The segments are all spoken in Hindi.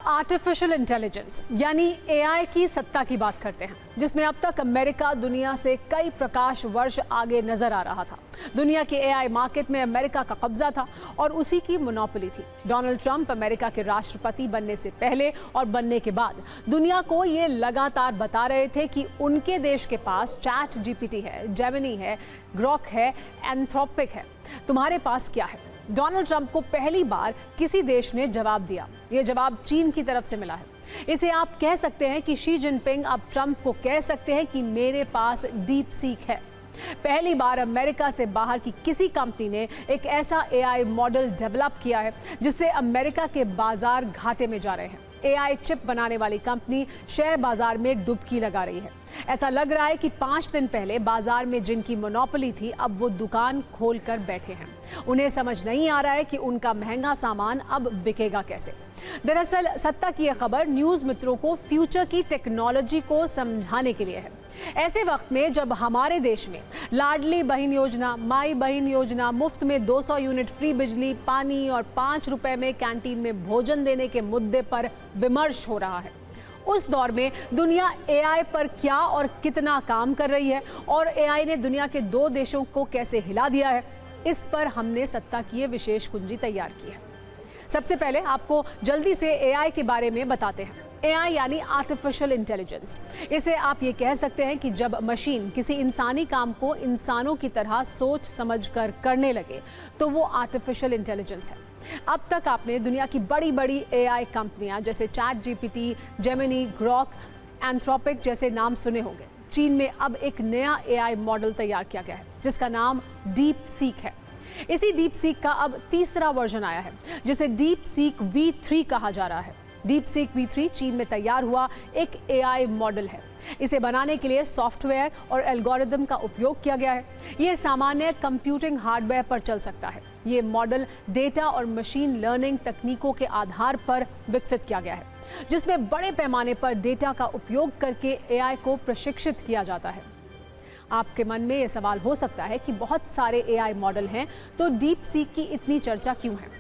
आर्टिफिशियल इंटेलिजेंस यानी एआई की सत्ता की बात करते हैं, जिसमें अब तक अमेरिका दुनिया से कई प्रकाश वर्ष आगे नजर आ रहा था। दुनिया के एआई मार्केट में अमेरिका का कब्जा था और उसी की मोनोपोली थी। डोनाल्ड ट्रंप अमेरिका के राष्ट्रपति बनने से पहले और बनने के बाद दुनिया को ये लगातार बता रहे थे कि उनके देश के पास चैट जीपीटी है, जेमिनी है, ग्रॉक है, एंथ्रोपिक है। तुम्हारे पास क्या है? डोनाल्ड ट्रंप को पहली बार किसी देश ने जवाब दिया। ये जवाब चीन की तरफ से मिला है। इसे आप कह सकते हैं कि शी जिनपिंग अब ट्रंप को कह सकते हैं कि मेरे पास डीप सीक है। पहली बार अमेरिका से बाहर की किसी कंपनी ने एक ऐसा एआई मॉडल डेवलप किया है जिससे अमेरिका के बाजार घाटे में जा रहे हैं। एआई चिप बनाने वाली कंपनी शेयर बाजार में डुबकी लगा रही है। ऐसा लग रहा है कि 5 दिन पहले बाजार में जिनकी मोनोपोली थी, अब वो दुकान खोलकर बैठे हैं। उन्हें समझ नहीं आ रहा है कि उनका महंगा सामान अब बिकेगा कैसे। दरअसल सत्ता की यह खबर न्यूज़ मित्रों को फ्यूचर की टेक्नोलॉजी को समझाने के लिए है। ऐसे वक्त में जब हमारे देश में लाडली बहन योजना, माई बहन योजना, मुफ्त में 200 यूनिट फ्री बिजली, पानी और 5 रुपए में कैंटीन में भोजन देने के मुद्दे पर विमर्श हो रहा है, उस दौर में दुनिया एआई पर क्या और कितना काम कर रही है और एआई ने दुनिया के 2 देशों को कैसे हिला दिया है, इस पर हमने सत्ता की विशेष कुंजी तैयार की है। सबसे पहले आपको जल्दी से एआई के बारे में बताते हैं। एआई यानी आर्टिफिशियल इंटेलिजेंस। इसे आप ये कह सकते हैं कि जब मशीन किसी इंसानी काम को इंसानों की तरह सोच समझकर करने लगे तो वो आर्टिफिशियल इंटेलिजेंस है। अब तक आपने दुनिया की बड़ी बड़ी एआई कंपनियां जैसे chat GPT, Gemini, Grok, Anthropic जैसे नाम सुने होंगे। चीन में अब एक नया एआई मॉडल तैयार किया गया है जिसका नाम डीप सीक है। इसी डीप सीक का अब तीसरा वर्जन आया है जिसे डीप सीक V3 कहा जा रहा है। डीप सीक V3 चीन में तैयार हुआ एक एआई मॉडल है। इसे बनाने के लिए सॉफ्टवेयर और एल्गोरिदम का उपयोग किया गया है। यह सामान्य कंप्यूटिंग हार्डवेयर पर चल सकता है। ये मॉडल डेटा और मशीन लर्निंग तकनीकों के आधार पर विकसित किया गया है, जिसमें बड़े पैमाने पर डेटा का उपयोग करके एआई को प्रशिक्षित किया जाता है। आपके मन में यह सवाल हो सकता है कि बहुत सारे एआई मॉडल हैं, तो डीप सीक की इतनी चर्चा क्यों है?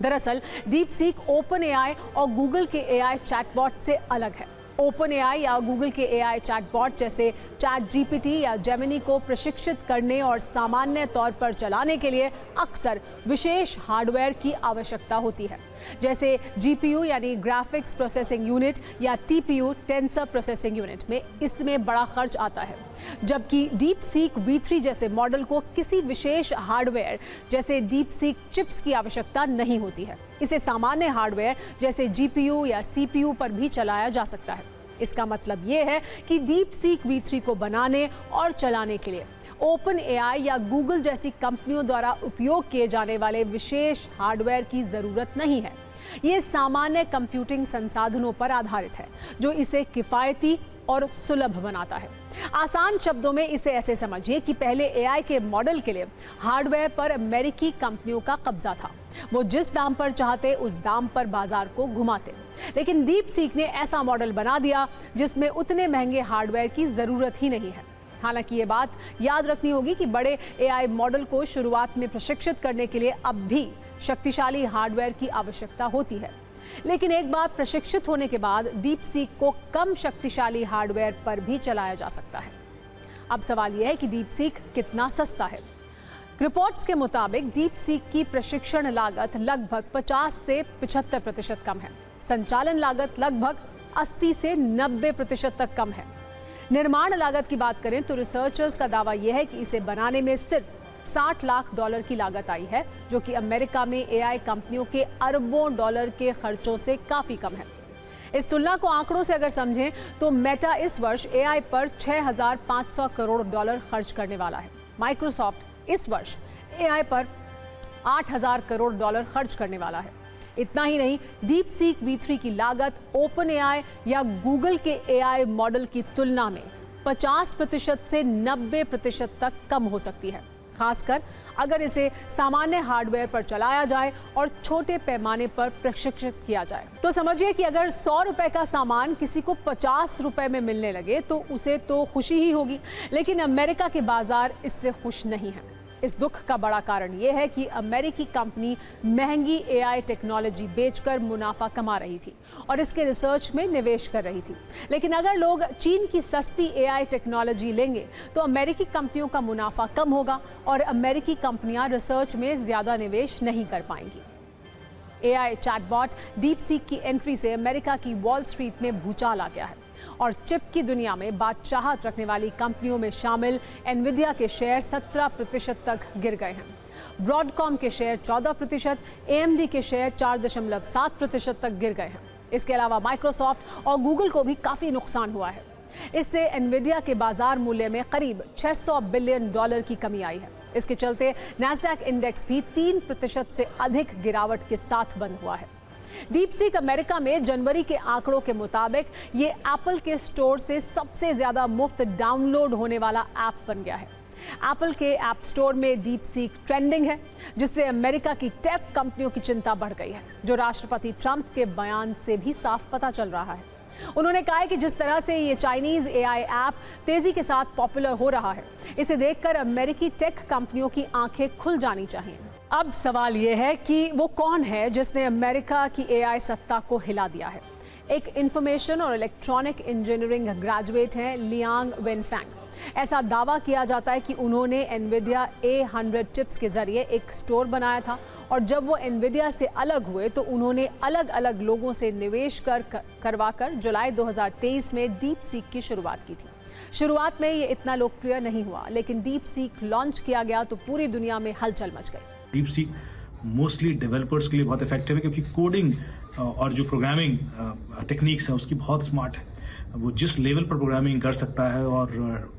दरअसल डीप सीक ओपन एआई और गूगल के एआई चैटबॉट से अलग है। ओपन एआई या गूगल के एआई चैटबॉट जैसे चैट जीपीटी या जेमिनी को प्रशिक्षित करने और सामान्य तौर पर चलाने के लिए अक्सर विशेष हार्डवेयर की आवश्यकता होती है, जैसे जीपीयू यानी ग्राफिक्स प्रोसेसिंग यूनिट या टीपीयू टेंसर प्रोसेसिंग यूनिट में इसमें बड़ा खर्च आता है। जबकि डीप सीक V3 जैसे मॉडल को किसी विशेष हार्डवेयर जैसे डीप सीक चिप्स की आवश्यकता नहीं होती है। इसे सामान्य हार्डवेयर जैसे जीपीयू या सीपीयू पर भी चलाया जा सकता है। इसका मतलब ये है कि डीप सीक V3 को बनाने और चलाने के लिए ओपन एआई या गूगल जैसी कंपनियों द्वारा उपयोग किए जाने वाले विशेष हार्डवेयर की जरूरत नहीं है। ये सामान्य कंप्यूटिंग संसाधनों पर आधारित है, जो इसे किफायती और सुलभ बनाता है। आसान शब्दों में इसे ऐसे समझिए कि पहले एआई के मॉडल के लिए हार्डवेयर पर अमेरिकी कंपनियों का कब्जा था। वो जिस दाम पर चाहते उस दाम पर बाजार को घुमाते। लेकिन डीप सीक ने ऐसा मॉडल बना दिया जिसमें उतने महंगे हार्डवेयर की जरूरत ही नहीं है। हालांकि ये बात याद रखनी होगी कि बड़े एआई मॉडल को शुरुआत में प्रशिक्षित करने के लिए अब भी शक्तिशाली हार्डवेयर की आवश्यकता होती है। लेकिन एक बार प्रशिक्षित होने के बाद डीप सीक को कम शक्तिशाली हार्डवेयर पर भी चलाया जा सकता है। अब सवाल यह है कि डीप सीक कितना सस्ता है? रिपोर्ट्स के मुताबिक डीप सीक की प्रशिक्षण लागत लगभग 50 से 75% कम है। संचालन लागत लगभग 80 से 90% तक कम है। निर्माण लागत की बात करें तो रिसर्चर्स का दावा यह है कि इसे बनाने में सिर्फ $60 लाख की लागत आई है, जो कि अमेरिका में एआई कंपनियों के अरबों डॉलर के खर्चों से काफी कम है। इस तुलना को आंकड़ों से अगर समझें तो मेटा इस वर्ष एआई पर $6,500 करोड़ खर्च करने वाला है। माइक्रोसॉफ्ट इस वर्ष एआई पर $8,000 करोड़ खर्च करने वाला है। इतना ही नहीं, डीप सीक V3 की लागत ओपन एआई या गूगल के एआई मॉडल की तुलना में 50% से 90% तक कम हो सकती है, खासकर अगर इसे सामान्य हार्डवेयर पर चलाया जाए और छोटे पैमाने पर प्रशिक्षित किया जाए। तो समझिए कि अगर 100 रुपए का सामान किसी को 50 रुपए में मिलने लगे तो उसे तो खुशी ही होगी, लेकिन अमेरिका के बाजार इससे खुश नहीं है। इस दुख का बड़ा कारण यह है कि अमेरिकी कंपनी महंगी एआई टेक्नोलॉजी बेचकर मुनाफा कमा रही थी और इसके रिसर्च में निवेश कर रही थी। लेकिन अगर लोग चीन की सस्ती एआई टेक्नोलॉजी लेंगे तो अमेरिकी कंपनियों का मुनाफा कम होगा और अमेरिकी कंपनियां रिसर्च में ज्यादा निवेश नहीं कर पाएंगी। एआई चैटबॉट डीपसीक की एंट्री से अमेरिका की वॉल स्ट्रीट में भूचाल आ गया है और चिप की दुनिया में बादशाहत रखने वाली कंपनियों में शामिल एनविडिया के शेयर 17% तक गिर गए हैं। ब्रॉडकॉम के शेयर 14%, एएमडी के शेयर 4.7% तक गिर गए हैं। इसके अलावा माइक्रोसॉफ्ट और गूगल को भी काफी नुकसान हुआ है। इससे एनविडिया के बाजार मूल्य में करीब $600 बिलियन की कमी आई है। इसके चलते नैस्डैक इंडेक्स भी 3% से अधिक गिरावट के साथ बंद हुआ है। डीपसीक अमेरिका में जनवरी के आंकड़ों के मुताबिक ये एप्पल के स्टोर से सबसे ज्यादा मुफ्त डाउनलोड होने वाला ऐप बन गया है। एप्पल के ऐप स्टोर में डीपसीक ट्रेंडिंग है, जिससे अमेरिका की टेक कंपनियों की चिंता बढ़ गई है, जो राष्ट्रपति ट्रंप के बयान से भी साफ पता चल रहा है। उन्होंने कहा है कि जिस तरह से ये चाइनीज एआई ऐप तेजी के साथ पॉपुलर हो रहा है, इसे देखकर अमेरिकी टेक कंपनियों की आंखें खुल जानी चाहिए। अब सवाल ये है कि वो कौन है जिसने अमेरिका की एआई सत्ता को हिला दिया है। एक इंफॉर्मेशन और इलेक्ट्रॉनिक इंजीनियरिंग ग्रेजुएट हैं लियांग वेनफैंग। ऐसा दावा किया जाता है कि उन्होंने एनविडिया A100 चिप्स के जरिए एक स्टोर बनाया था और जब वो एनविडिया से अलग हुए तो उन्होंने अलग अलग लोगों से निवेश करवाकर जुलाई 2023 में डीपसीक की शुरुआत की थी। शुरुआत में ये इतना लोकप्रिय नहीं हुआ, लेकिन डीपसीक लॉन्च किया गया तो पूरी दुनिया में हलचल मच गई। डीपसीक मोस्टली डेवलपर्स के लिए बहुत इफेक्टिव है, क्योंकि कोडिंग और जो प्रोग्रामिंग टेक्निक्स है उसकी बहुत स्मार्ट है। वो जिस लेवल पर प्रोग्रामिंग कर सकता है और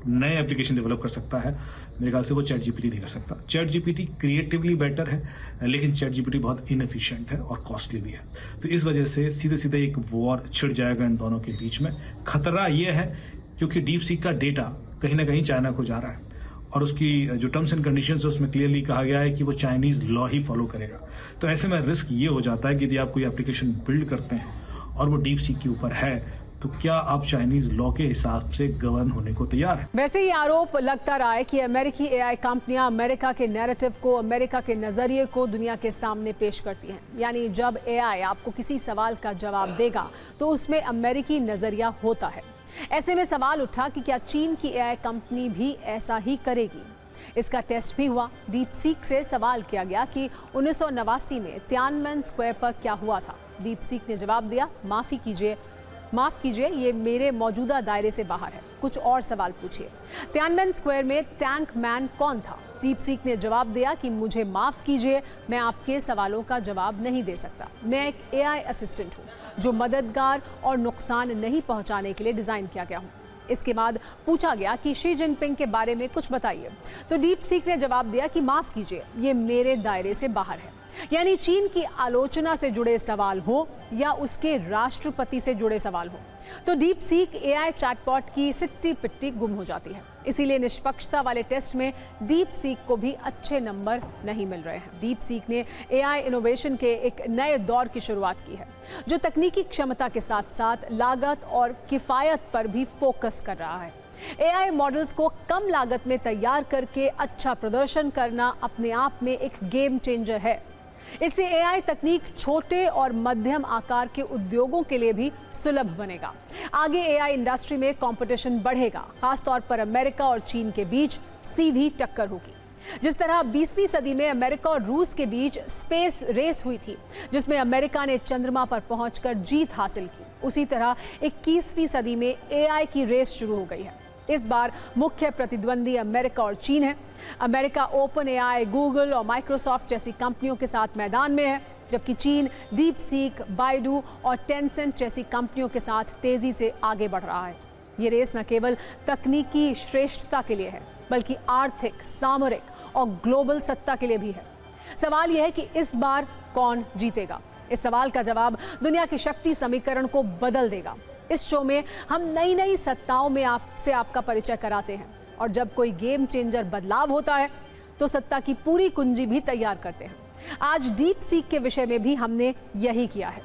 नए एप्लीकेशन डेवलप कर सकता है, मेरे ख्याल से वो चैट जीपीटी नहीं कर सकता। चैट जीपीटी क्रिएटिवली बेटर है, लेकिन चैट जीपीटी बहुत इनएफिशिएंट है और कॉस्टली भी है। तो इस वजह से सीधे सीधे एक वॉर छिड़ जाएगा इन दोनों के बीच में। खतरा ये है क्योंकि डीपसीक का डेटा कहीं ना कहीं चाइना को जा रहा है और उसकी जो टर्म्स एंड कंडीशंस है उसमें क्लियरली कहा गया है कि वो चाइनीज लॉ ही फॉलो करेगा। तो ऐसे में रिस्क ये हो जाता है कि यदि आप कोई एप्लीकेशन बिल्ड करते हैं और वो डीपसीक के ऊपर है, तो क्या आप चाइनीज लॉ के हिसाब से गवर्न होने को तैयार हैं? वैसे ये आरोप लगता रहा है कि अमेरिकी एआई कंपनियां अमेरिका के नैरेटिव को, अमेरिका के नजरिए को दुनिया के सामने पेश करती हैं। यानी जब एआई आपको किसी सवाल का जवाब देगा तो उसमें अमेरिकी नजरिया होता है। ऐसे में सवाल उठा कि क्या चीन की एआई कंपनी भी ऐसा ही करेगी। इसका टेस्ट भी हुआ। डीपसीक से सवाल किया गया कि 1989 में तियानमेन स्क्वायर पर क्या हुआ था। डीपसीक ने जवाब दिया, माफ कीजिए, ये मेरे मौजूदा दायरे से बाहर है, कुछ और सवाल पूछिए। तियानमेन स्क्वायर में टैंक मैन कौन था? डीपसीक ने जवाब दिया कि मुझे माफ कीजिए, मैं आपके सवालों का जवाब नहीं दे सकता। मैं एक एआई असिस्टेंट हूँ जो मददगार और नुकसान नहीं पहुंचाने के लिए डिजाइन किया गया हूँ। इसके बाद पूछा गया कि शी जिनपिंग के बारे में कुछ बताइए, तो डीपसीक ने जवाब दिया कि माफ कीजिए, ये मेरे दायरे से बाहर है। यानी चीन की आलोचना से जुड़े सवाल हो या उसके राष्ट्रपति से जुड़े सवाल हो, तो डीपसीक एआई चैटबॉट की सिट्टी पिट्टी गुम हो जाती है। इसीलिए निष्पक्षता वाले टेस्ट में डीपसीक को भी अच्छे नंबर नहीं मिल रहे हैं। डीपसीक ने एआई इनोवेशन के एक नए दौर की शुरुआत की है, जो तकनीकी क्षमता के साथ साथ लागत और किफायत पर भी फोकस कर रहा है। एआई मॉडल्स को कम लागत में तैयार करके अच्छा प्रदर्शन करना अपने आप में एक गेम चेंजर है। इससे एआई तकनीक छोटे और मध्यम आकार के उद्योगों के लिए भी सुलभ बनेगा। आगे एआई इंडस्ट्री में कंपटीशन बढ़ेगा, खासतौर पर अमेरिका और चीन के बीच सीधी टक्कर होगी। जिस तरह 20वीं सदी में अमेरिका और रूस के बीच स्पेस रेस हुई थी, जिसमें अमेरिका ने चंद्रमा पर पहुंचकर जीत हासिल की, उसी तरह 21वीं सदी में एआई की रेस शुरू हो गई है। इस बार मुख्य प्रतिद्वंदी अमेरिका और चीन है। अमेरिका ओपन एआई, गूगल और माइक्रोसॉफ्ट जैसी कंपनियों के साथ मैदान में है, जबकि चीन डीपसीक, बाइडू और टेंसेंट जैसी कंपनियों के साथ तेजी से आगे बढ़ रहा है। ये रेस न केवल तकनीकी श्रेष्ठता के लिए है, बल्कि आर्थिक, सामरिक और ग्लोबल सत्ता के लिए भी है। सवाल यह है कि इस बार कौन जीतेगा? इस सवाल का जवाब दुनिया की शक्ति समीकरण को बदल देगा। इस शो में हम नई नई सत्ताओं में आपका परिचय कराते हैं, और जब कोई गेम चेंजर बदलाव होता है तो सत्ता की पूरी कुंजी भी तैयार करते हैं। आज डीपसीक के विषय में भी हमने यही किया है।